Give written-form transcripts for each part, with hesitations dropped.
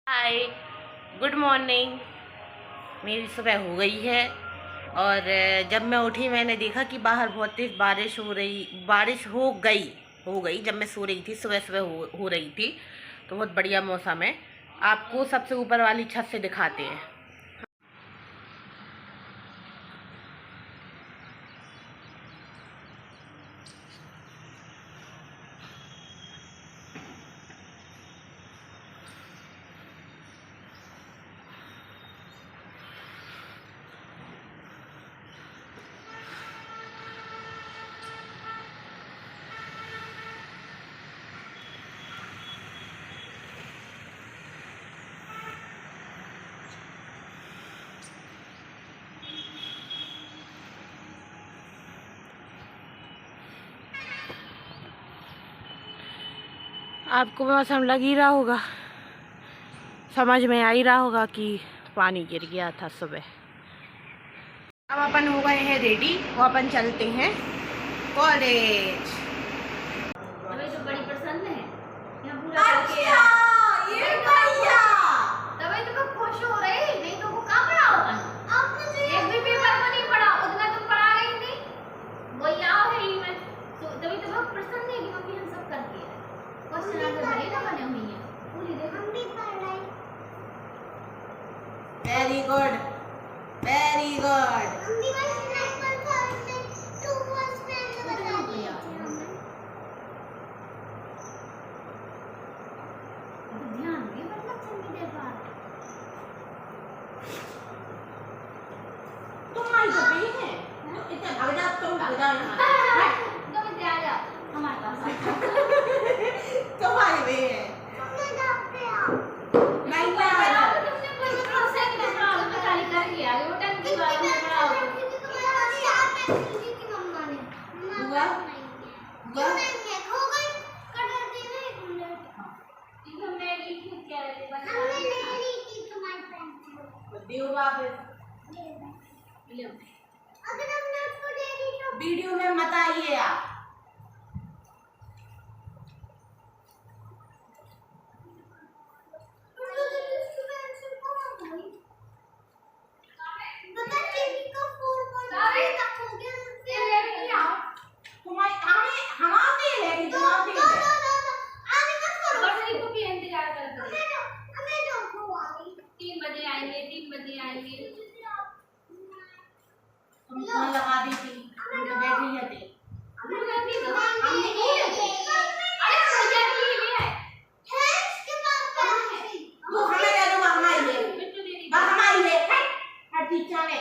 हाय, good morning. मेरी सुबह हो गई है और जब मैं उठी मैंने देखा कि बाहर बहुत तेज़ बारिश हो गई जब मैं सो रही थी। सुबह सुबह हो रही थी तो बहुत बढ़िया मौसम है। आपको सबसे ऊपर वाली छत से दिखाते हैं। आपको मौसम लग ही रहा होगा, समझ में आ ही रहा होगा कि पानी गिर गया था सुबह। अब अपन हो गए हैं रेडी और अपन चलते हैं कॉलेज। हमें तो बड़ी पसंद है यहाँ पूरा करके ये भैया तभी तो कब खुश हो रहे, नहीं तो वो कहाँ पढ़ा होगा। आपने एक भी पेपर को नहीं पढ़ा, उतना तुम पढ़ा गई थी वो यहाँ है ही मैं तभी तो बहुत पसंद है कि मम्मी हम सब करके क्वेश्चन आंसर भले ना बने हुई है पूरी देखो हम भी पढ़ रहे। Very good, very good. Mummy बस नेशनल थर्ड में 2 वर्ड्स में बता दिया ध्यान में मतलब चंगी देर बाद तुम आई तो नहीं है, इतने भाग जा, तुम भाग जाओ यहाँ। तुम इधर आ जाओ हमारे पास तुम आई हुई है हमने जाते आओ नहीं मैं आ रहा। तुमने कोई प्रोसेस में पढ़ा खाली कर लिया वो टंकी वाला में पढ़ा हो तुम्हारे साथ में की थी मम्मा ने हुआ हुआ नहीं खो गई कटर दी नहीं तुमने ये मैगी खुद कह रहे थे बस हमने ले ली थी तुम्हारी पेंसिल दियो वापस। ले अगर हमने उसको दे दी तो वीडियो में मत आइए आप। लगा दी थी तो बैठी है थी। वो हमें दे दो, हमारी है हर टीचर ने।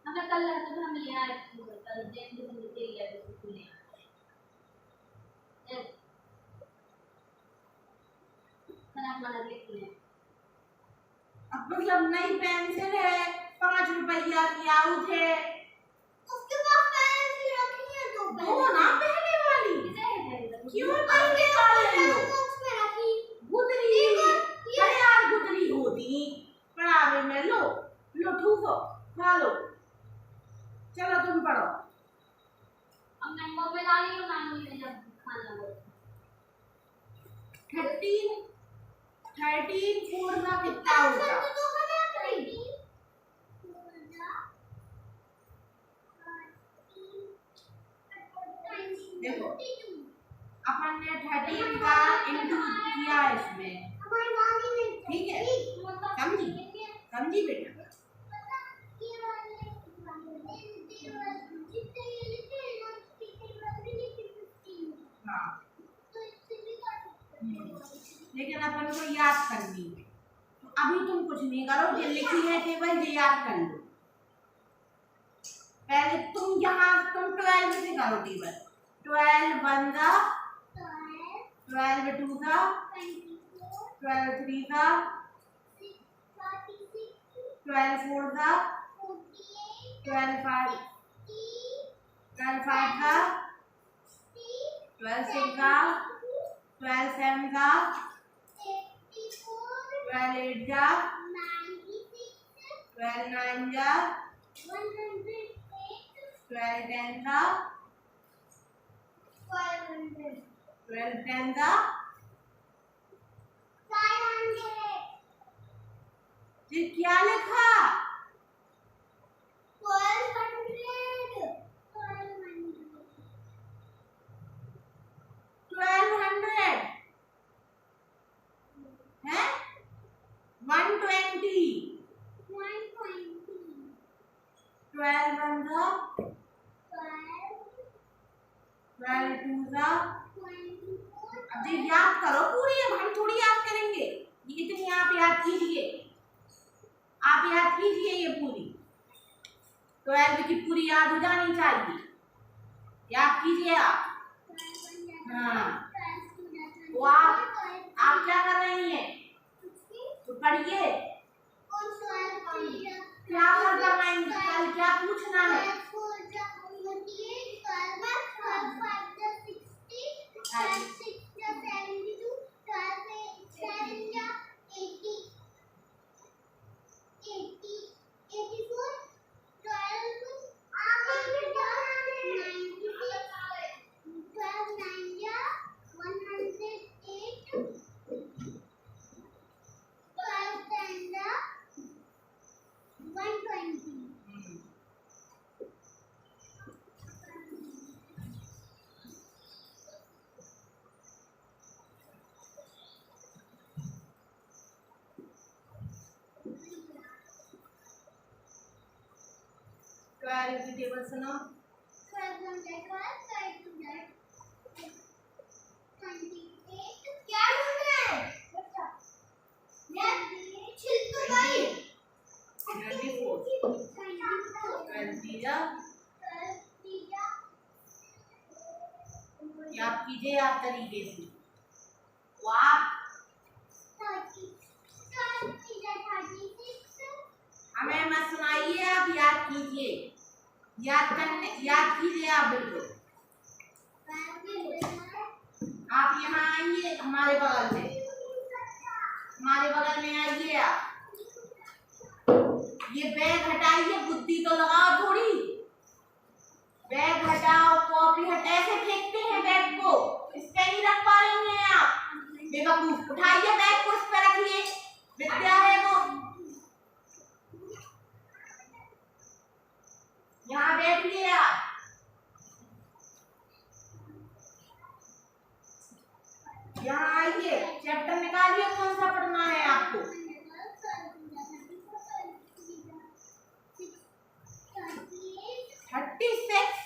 हमें कल तो हम ले आए कल जैन को लेके लिया तो ले आए खाना बना लेके अब मतलब नई पेंसिल है, 5 रुपया की आउट है। उसके बाद पेंसिल रखी है दो ना पहले वाली क्यों पहले वाले लो बॉक्स में रखी गुदरी अरे यार गुदरी होती पढ़ावे में। लो लो ठूसो खा लो। चलो तुम पढ़ो। अब मैं मोबाइल आ रही हूँ नानी ने जब खाना वो 13 4 का कितना होगा? देखो अपन ने 13 का इंटू किया इसमें, ठीक है? समझी समझी बेटा? हाँ लेकिन अपन को याद करनी है तो अभी तुम कुछ नहीं करो, जो लिखी है टेबल ये याद कर लो। पहले तुम यहाँ तुम 12 से करो टेबल। 12 1 जा 12 2 जा 12 3 जा 12 4 जा 12 5 जा 12 6 जा 12 7 जा 12 8 जा 12 9 जा 12 10 जा 12 10 दा 500 फिर क्या लिखा? 1200 1200 है 120 12 1 दा 12 2 दा। अब ये याद करो पूरी, अब हम थोड़ी याद करेंगे, ये इतनी आप याद कीजिए, आप याद कीजिए ये पूरी 12 की पूरी याद हो जानी चाहिए, याद कीजिए आप। हाँ तो आप क्या कर रही हैं? तो पढ़िए क्या करना है, कल क्या पूछना है? की टेबल सुनो। क्या ढूंढ रहे हैं? छिलके भाई 24 याद कीजिए आप तरीके से, तो आप हमें मत सुनाइए, आप याद कीजिए, याद कीजिए आप बिल्कुल। आप यहाँ आइए हमारे बगल में, आइए आप, ये बैग हटाइए, बुद्धि तो लगाओ थोड़ी, बैग हटाओ, कॉपी हटाओ, ऐसे फेंकते हैं बैग को, इस पे नहीं रख पा रही हैं आप बेवकूफ, उठाइए बैग को, इस पे रखिए, विद्या है वो, यहाँ बैठिए आप, यहाँ आइए, चैप्टर निकालिए, कौन सा पढ़ना है आपको? 36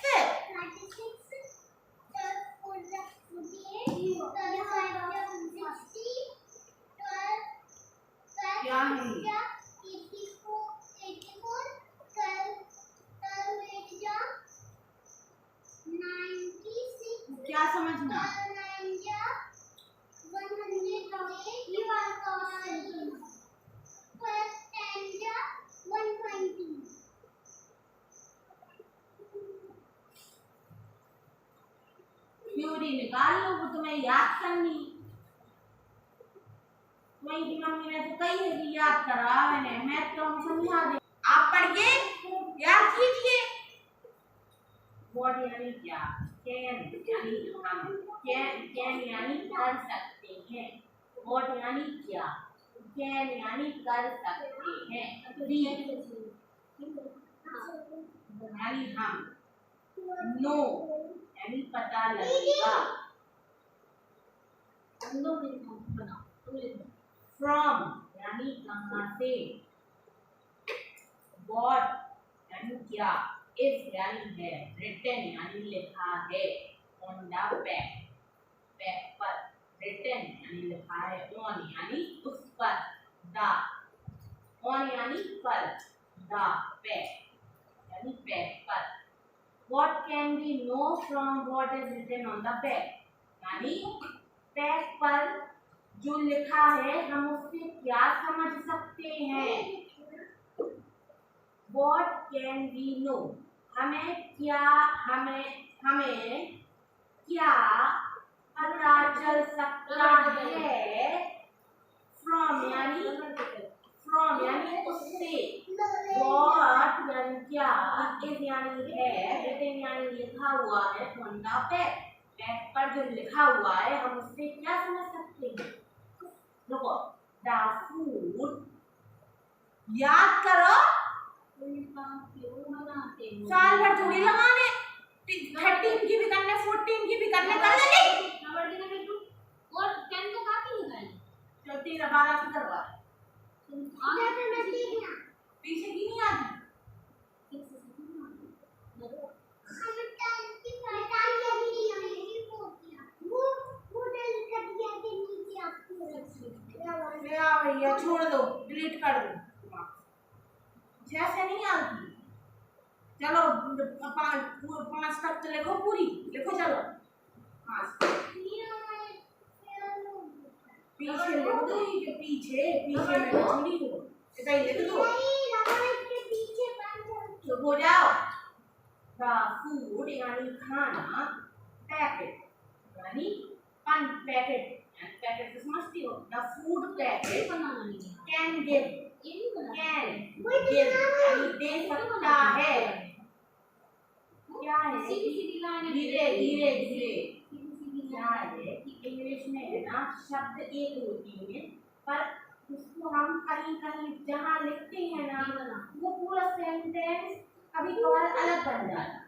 क्या समझना? थ्योरी निकाल लो, वो तुम्हें याद करनी, तुम्हारी मम्मी ने तो कही है कि याद करा मैंने, मैं तो हम समझा दे, आप पढ़िए, याद कीजिए। व्हाट यानी क्या, कैन यानी हम, कैन यानी कर सकते हैं, व्हाट यानी क्या, कैन यानी कर सकते हैं, यानी हम, नो यानी पता लगेगा, फ्रॉम यानी कहाँ से, व्हाट यानी क्या, इफ यानी है, रिटन यानी लिखा है, ऑन द बैक, बैक पर, रिटन यानी लिखा है, ऑन यानी उस पर, द, ऑन यानी पर, द बैक यानी बैक पर। What can we know from what is written on the back? यानी बैक पर जो लिखा है हम उससे क्या समझ सकते हैं? What can we know? हमें क्या पता चल सकता है? From यानी उससे, what यानी क्या, is यानी है, written यानी लिखा हुआ है, on the back पैक पर जो लिखा हुआ है हम उससे क्या समझ सकते हैं? देखो द फूड, याद करो साल भर थोड़ी लगाने, 13 की भी करने 14 की भी करने कर ले और 10 तो काफी निकाली। चल 13 12 की करवा पीछे की नहीं आती। भैया छोड़ दो, डिलीट कर दो, जैसे नहीं आती। चलो 5 तक तो लिखो, पूरी लिखो, चलो 5 पीछे लिख दो, ये पीछे पीछे में छोड़ी हो, इतना ही लिख दो, चुप हो जाओ। द फूड यानी खाना, पैकेट यानी पैकेट, पैकेट तो समझती हो। The food packet can give, can give यानी दे सकता है। क्या है? धीरे धीरे धीरे। क्या है कि इंग्लिश में है ना शब्द एक होती है, पर उसको हम कहीं कहीं जहाँ लिखते हैं ना वो पूरा सेंटेंस कभी कभार अलग बन जाता है।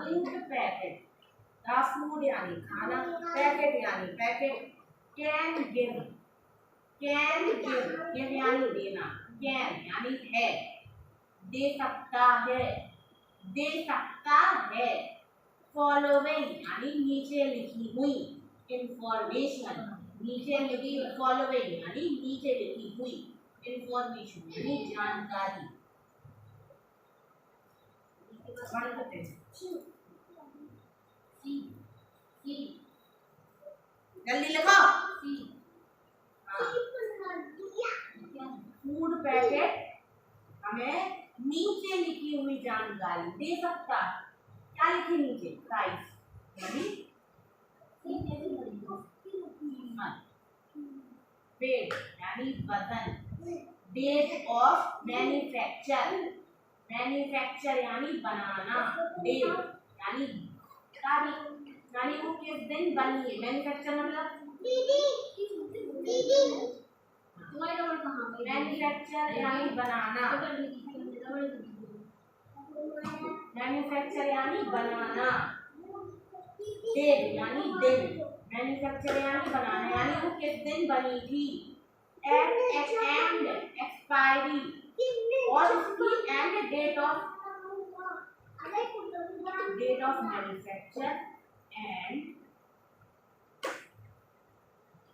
फूड पैकेट, द फूड यानी खाना, पैकेट यानी packet, can give, can give यानी देना, कैन यानी है, दे सकता है, दे सकता है। फॉलोइंग यानी नीचे लिखी हुई इंफॉर्मेशन, नीचे लिखी, फॉलोइंग यानी नीचे लिखी हुई इंफॉर्मेशन यानी जानकारी। जल्दी लिखो। फूड पैकेट हमें नीचे लिखी हुई जानकारी दे सकता है। क्या लिखे नीचे? प्राइस यानी वेट यानी वजन, डेट ऑफ मैन्युफैक्चर, मैन्युफैक्चर यानी बनाना, डेट यानी तारीख यानी वो किस दिन बनी है। मैन्युफैक्चर मतलब मैन्युफैक्चर यानी बनाना, मैन्युफैक्चर यानी बनाना, डेट यानी दिन, मैन्युफैक्चर यानी बनाना यानी वो किस दिन बनी थी। एंड एक्सपायरी और इसकी and date of manufacture and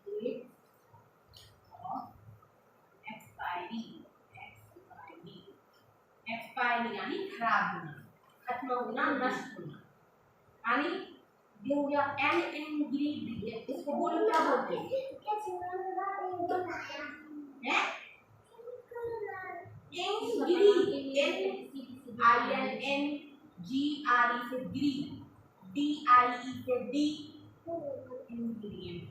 date of expiry, expiry यानी खराब होना, खत्म होना, नष्ट होना। यानी ये हो गया एन इंग्रेडिएंट, इसको बोलो क्या बोलते हैं? INNGRE से ग्री, DIE से डी, इंग्रेडिएंट।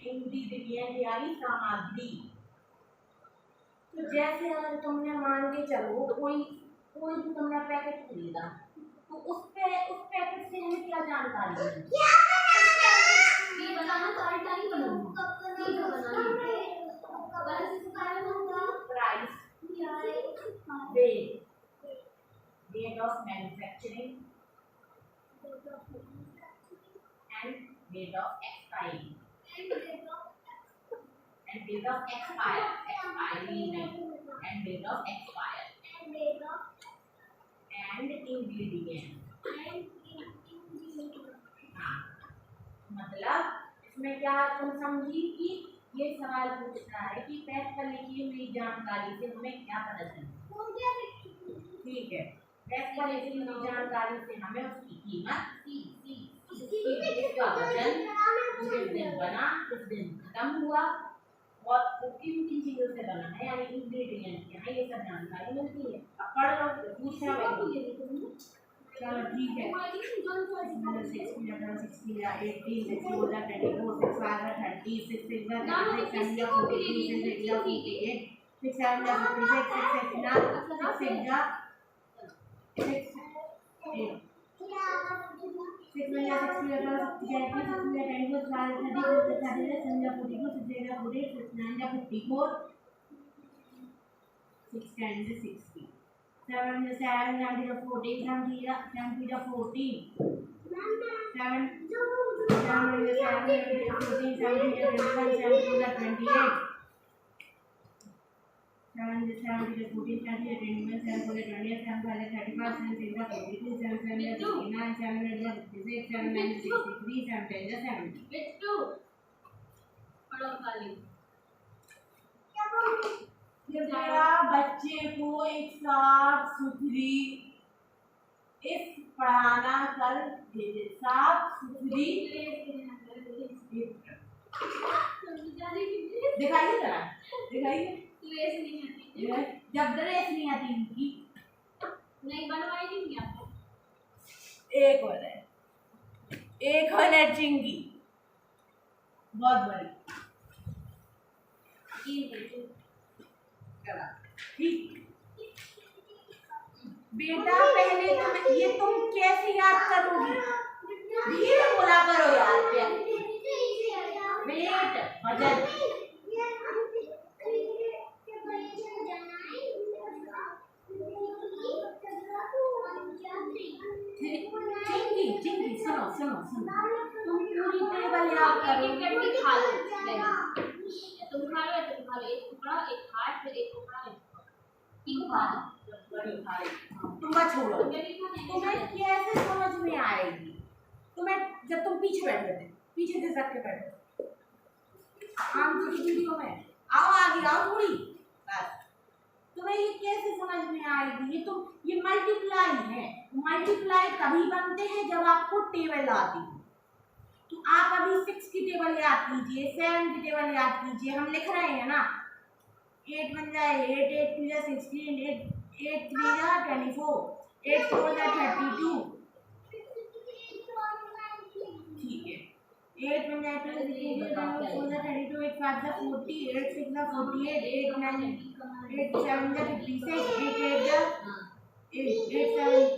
इंग्रेडिएंट यानी सामग्री। तो जैसे अगर तुमने मान के चलो कोई भी तुमने पैकेट खरीदा, तो उस पैकेट से हमें क्या जानकारी है? Price, date of manufacturing and date of expiry and date of expire, expiry and date of expire and ingredient। हाँ, मतलब इसमें क्या तुम समझी कि ये सवाल पूछता है कि पैक पर लिखी हुई जानकारी से हमें क्या पता चलता है। ठीक है, पैक पर लिखी हुई जानकारी से हमें उसकी कीमत, उसका वजन, किस दिन बना, किस दिन खत्म हुआ और वो किन किन चीजों से बना है, यानी इंग्रेडिएंट क्या है, ये सब जानकारी मिलती है। अब पढ़ लो, पूछना है। चलो ठीक है। 7 7 14 बच्चे को एक साफ सुथरी इस पढ़ाना कर भेजे। साफ सुथरी दिखाइए जरा, दिखाइए। जब ड्रेस नहीं आती इनकी नहीं बनवाई नहीं आपको। एक और है चिंगी, बहुत बड़ी। ठीक बेटा, पहले तुम कैसे याद करोगी? धीरे बोला करो यार। वेट, वजन, चिंगी सुनो तुम पूरी टेबल याद करो। तुम खा लो, एक टुकड़ा, एक हाथ, फिर एक टुकड़ा, तुम मत छोड़ो। तुम्हें कैसे समझ में आएगी? तुम्हें जब तुम पीछे बैठे थे, पीछे से रख के बैठे आम की वीडियो में, आओ आगे आओ थोड़ी, बस। तुम्हें ये कैसे समझ में आएगी? ये मल्टीप्लाई है। मल्टीप्लाई तभी बनते हैं जब आपको टेबल आती है। तो आप अभी 6 की टेबल याद कीजिए, 7 की टेबल याद कीजिए। हम लिख रहे हैं ना, 8 बन जाए 8, 8 2 16, 8 3 24, 8 4 32। ठीक है, 8 बन जाए 2 4 32, 8 5 40, 8 6 48, 8 9 8 7 56, 8 8 7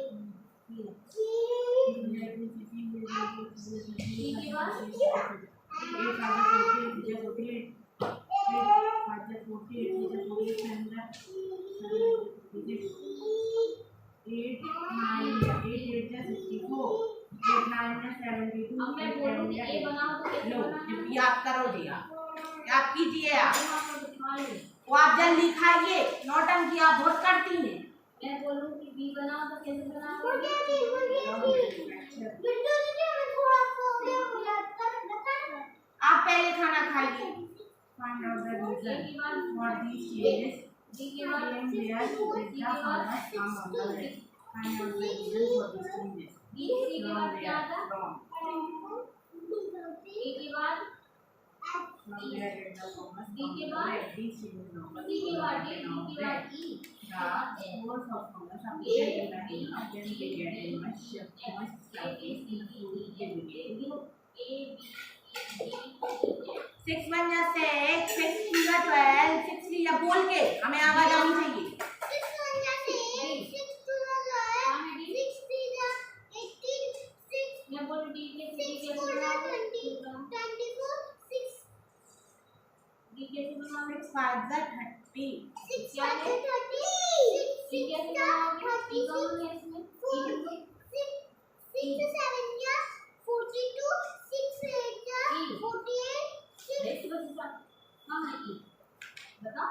याद करो जी, आप कीजिए। आप जल्दी खाइए, नौटंकी आप बहुत करती हैं। मैं बोलूं कि बी बनाओ तो कैसे बनाओ? आप पहले खाना खाइए। Find out the reason for these changes. Claim their data farmers come on the list. Find out the reason for these changes. From their from. From their data farmers come on the list. These changes on the list. The source of farmers appear in the name of them they get in much stuff in food they begin. 6 बन जा 6, 6 लिया 12, 6 लिया बोल के हमें आवाज आनी चाहिए। 6 बन जा 6, 6 2 जा 6 3 जा 18, 6 मैं बोल डी के 6 4 जा 20, 24, 6 डी के से बनाओ 6 5 जा 30, 6 5 जा 30, 6 कैसे बनाओगे? डी कौन है इसमें? 6 7 जा 42, 6 8 जा 48। देखो बच्चा, हाँ है ये, बता,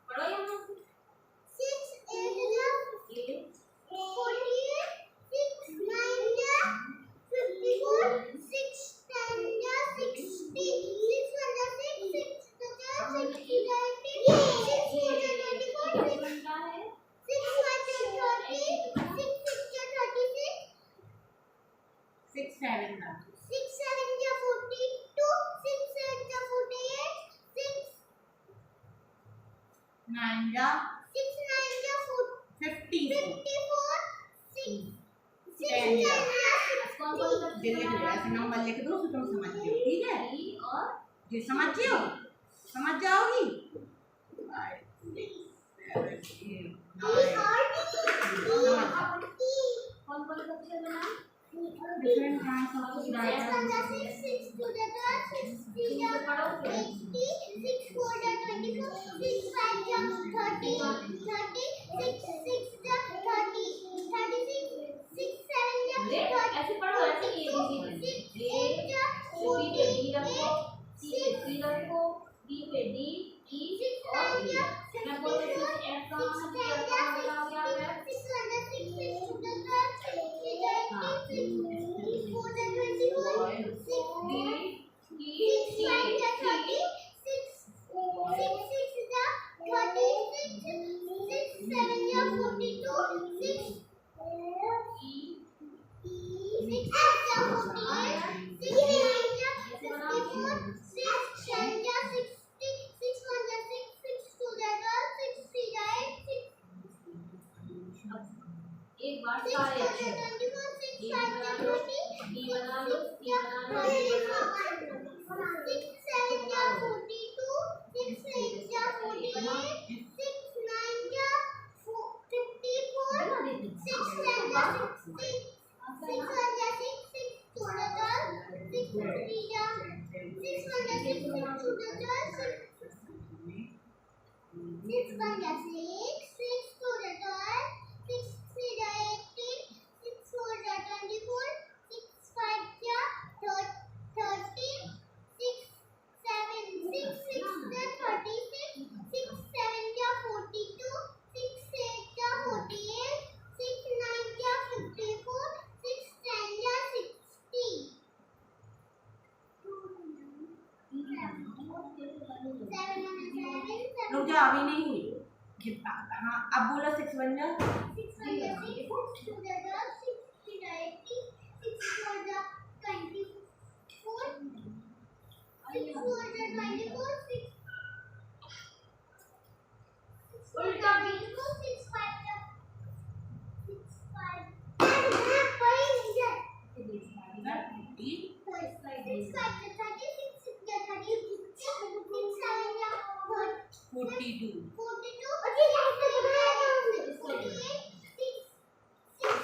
पढ़ो यहाँ से। 6 8 जा 48, 6 9 जा 54, 6 10 जा 60, 6 1 9 जा 6 9 जा 54 54 6 10 जा कौन लिख दो, ऐसे नंबर लिख दो तो तुम समझ जाओ, ठीक है? और ये समझ जाओगी। 5 6 7 कौन कौन सा अक्षर बना different kinds of 6 2 6 3 जा 80 6 4 जा 24 6 5 जा 30 30 6 6 जा 30 36 6 7 जा 30 ऐसे पढ़ो ऐसे ये 8 जा 40 रखो C पे C रखो D पे D E और मैं बोलती हूँ F का क्या क्या है 6 1 6 6 2 एक बार सारे अक्षर E बना लो D बना लो C बना लो D बना लो 6 7 जा 42 6 8 जा 48 6 9 जा 54 6 10 जा 60 6 1 जा 6 6 2 जा 6 3 जा 6 1 जा 6 6 2 जा 6 6 1 जा 6 6 2 जा 6 3 जा 18 6 4 जा 24 6 5 जा 30 6 7 6 6 जा 36 6 7 जा 42 6 8 जा 48 6 9 जा 54 6 10 जा 60 रुक जा, अभी नहीं हुई। हाँ अब बोलो 6 1 जा 6 1 जा 6 2 जा 6 3 जा 80 6 4 जा 24 6 4 जा 24 6 उल्टा भी 6 5 जा 6 5 कोई नहीं है 6 5 जा 36 6 जा 30 6 7 जा 42 42 48 6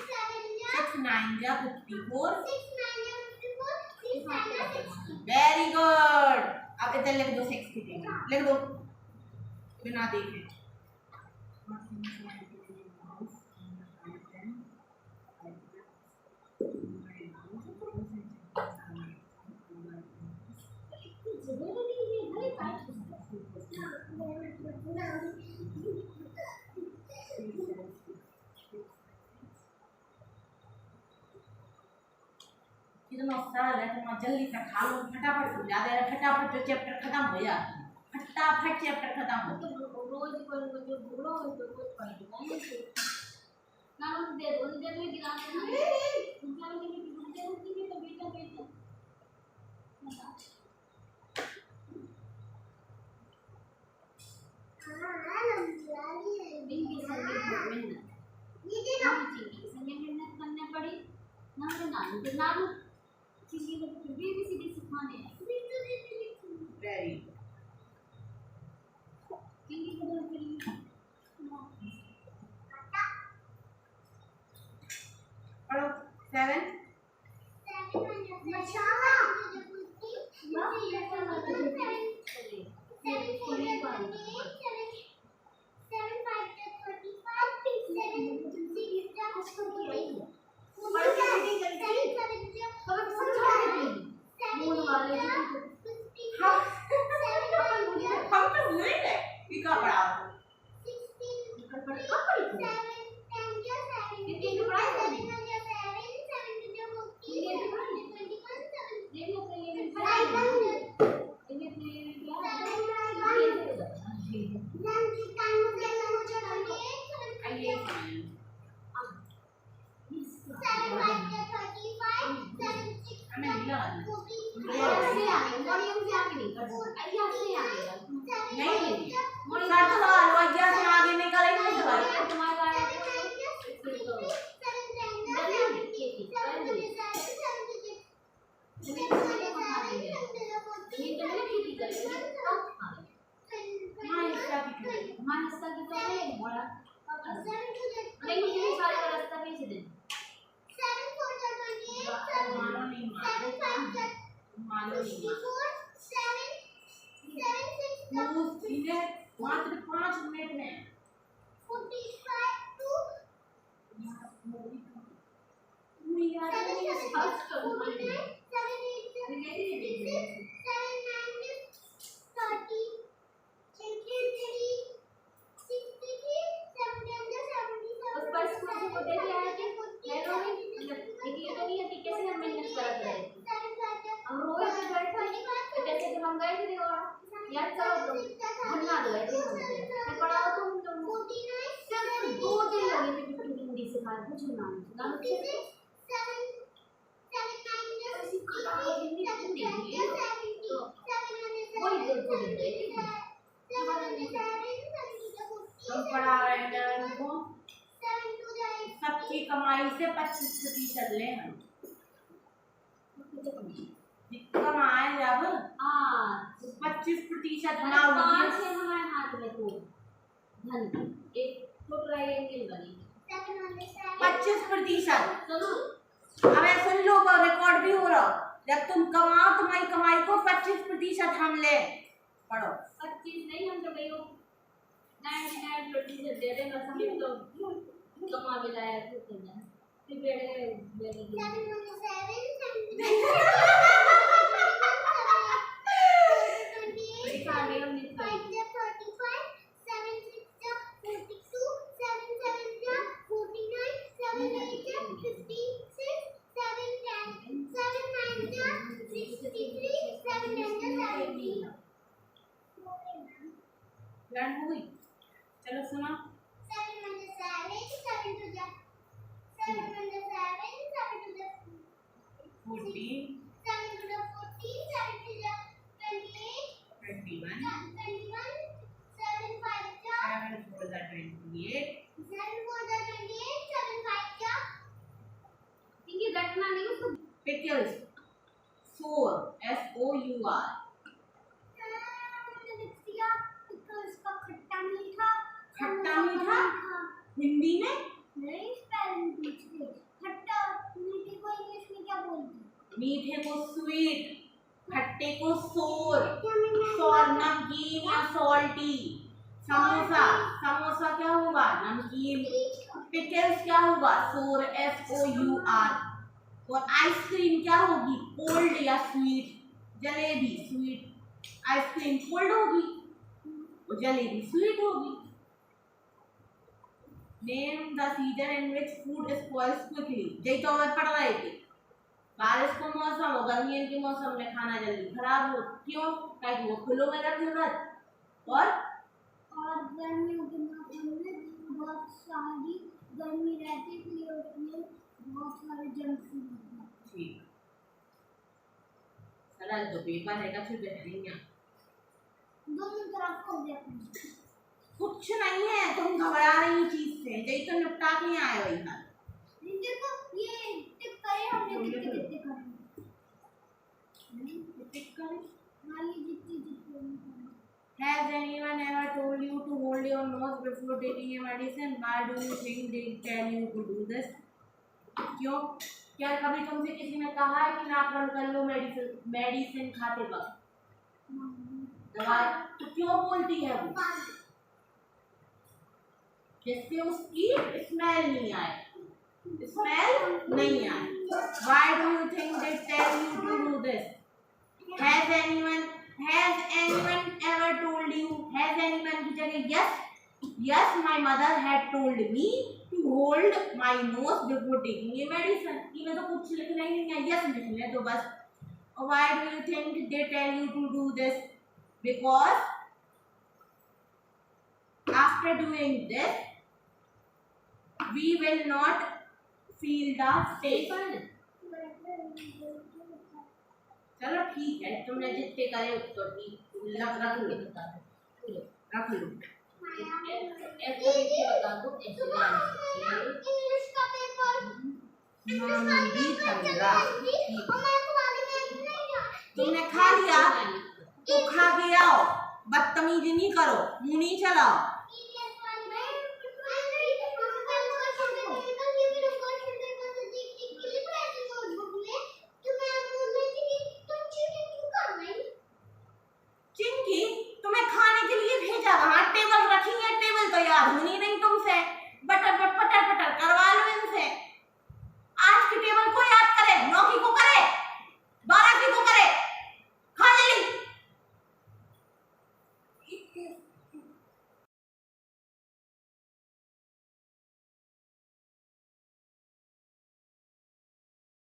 7 जा 6 9 जा 54 6 9 जा 54 6 7 जा 60 वेरी गुड। अब इधर लिख दो 60 लिख दो बिना देखे। कितना सरल है, तुम जल्दी से खा लो, फटाफट समझा दे रहा, फटाफट जो चैप्टर खत्म हो जाता है, फटाफट चैप्टर खत्म हो। रोज को जो भूलो तो कुछ पढ़ नहीं ना हम दे दो गिरा के ना उनका लोग की बुझे होती है तो बेटा मेहनत करने पड़ी ना चीज़ें सीधे सिखाने वेरी पढ़ो 7 वाले नहीं मुझे सारे का रास्ता भेज दे। 7 4 28 मानो नहीं 7 5 मानो नहीं 64 7 7 6 इन्हें मात्र 5 मिनट में 45 2 यार 7 ये 7 सर्च 49 करो 7 हम पढ़ा रहे हैं इनको सबकी कमाई से 25% ले हम कमाए जब 25% ना पाँच है हमारे हाथ में तो धन एक तो ट्रायंगल बनी 25%। सुनो अब सुन लो रिकॉर्ड भी हो रहा जब तुम कमाओ तुम्हारी कमाई को 25% हम ले पढ़ो 25 नहीं हम तो भाई 99% दे देंगे सभी तो कमा भी लाया तो करना फिर बेड़े लर्न हुई चलो सुनो 14 रटना नहीं उसको pickles sour SOUR खट्टा मीठा हिंदी में नहीं स्पेलिंग पूछते खट्टा मीठे को इंग्लिश में क्या बोलते मीठे को स्वीट खट्टे को सोर नमकीन या सॉल्टी समोसा क्या होगा नमकीन पिकल्स क्या होगा सोर SOUR और आइसक्रीम क्या होगी कोल्ड या sweet jalebi sweet ice cream cold होगी और जलेबी स्वीट होगी name the season in which food spoils quickly यही तो हम पढ़ रहे थे बारिश का मौसम और गर्मियों के मौसम में खाना जल्दी खराब हो क्यों ताकि वो खुलो में रखे और गर्मियों के मौसम में बहुत सारी गर्मी रहती है इसलिए उसमें बहुत सारे जंक फूड होते हैं ठीक सरल तो पेपर है का फिर बेहतरीन दोनों तरफ को देखो कुछ नहीं है तुम घबरा रही चीज से यही तो निपटा के आए वही हाल देखो ये टिक करे हमने कितने कितने करे टिक करें हाँ ये जितने Has anyone ever told you to hold your nose before taking a medicine? Why do you think they tell you to do this? क्यों क्या कभी तुमसे किसी ने कहा है कि नाक बंद कर लो मेडिसिन खाते वक्त दवाई तो क्यों बोलती है वो जिससे उसकी स्मेल नहीं आए Why do you think they tell you to do this? Has anyone ever told you? Has anyone की जगह yes my mother had told me to hold my nose before taking a medicine इनमें तो कुछ लिखना ही नहीं है yes लिखना है तो बस why do you think they tell you to do this? Because after doing this we will not feel the taste चलो ठीक है तुमने जितने करे उतना ठीक रख लो बता दो इंग्लिश का पेपर तुमने खा लिया तो खा के आओ बदतमीजी नहीं करो मुंह नहीं चलाओ